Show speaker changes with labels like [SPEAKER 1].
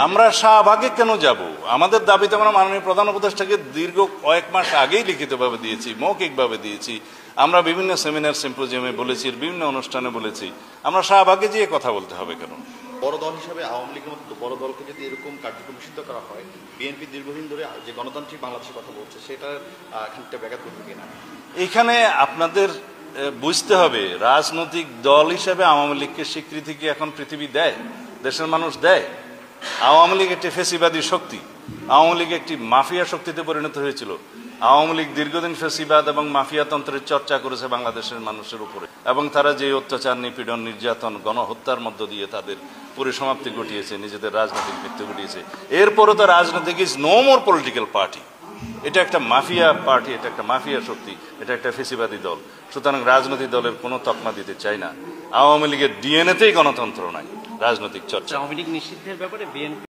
[SPEAKER 1] আমরা শাহবাগে কেন যাব? আমাদের দাবিতে আমরা মাননীয় প্রধান উপদেষ্টাকে দীর্ঘ কয়েক মাস আগেই লিখিতভাবে দিয়েছি, মৌখিকভাবে দিয়েছি। আমরা বিভিন্ন সেমিনার সিম্পোজিয়ামে বলেছি, বিভিন্ন অনুষ্ঠানে বলেছি। আমরা শাহবাগে যেয়ে কথা বলতে হবে কেন?
[SPEAKER 2] বড় দল হিসাবে আওয়ামী লীগের মতো বড় দলকে যদি এরকম কার্যক্রম নিষিদ্ধ করা হয়, বিএনপি দীর্ঘদিন ধরে যে গণতান্ত্রিক বাংলাদেশের কথা বলছে সেটার খানিকটা ব্যাঘাত করবে কিনা?
[SPEAKER 1] এখানে আপনাদের বুঝতে হবে, রাজনৈতিক দল হিসেবে আওয়ামী লীগকে স্বীকৃতি কি এখন পৃথিবী দেয়, দেশের মানুষ দেয়? আওয়ামী লীগ একটি ফেসিবাদী শক্তি, আওয়ামী লীগ একটি মাফিয়া শক্তিতে পরিণত হয়েছিল। আওয়ামী লীগ দীর্ঘদিন ফেসিবাদ এবং মাফিয়াতন্ত্রের চর্চা করেছে বাংলাদেশের মানুষের উপরে, এবং তারা যে অত্যাচার, নিপীড়ন, নির্যাতন, গণহত্যার মধ্য দিয়ে তাদের পরিসমাপ্তি ঘটিয়েছে, নিজেদের রাজনৈতিক মৃত্যু ঘটিয়েছে। এরপরও তো রাজনৈতিক is no more political party. এটা একটা মাফিয়া পার্টি, এটা একটা মাফিয়া শক্তি, এটা একটা ফেসিবাদী দল। সুতরাং রাজনৈতিক দলের কোনো তকমা দিতে চাই না। আওয়ামী লীগের ডিএনএতেই গণতন্ত্র নাই, রাজনৈতিক চর্চা।
[SPEAKER 3] আওয়ামী লীগ নিষিদ্ধের ব্যাপারে বিএনপি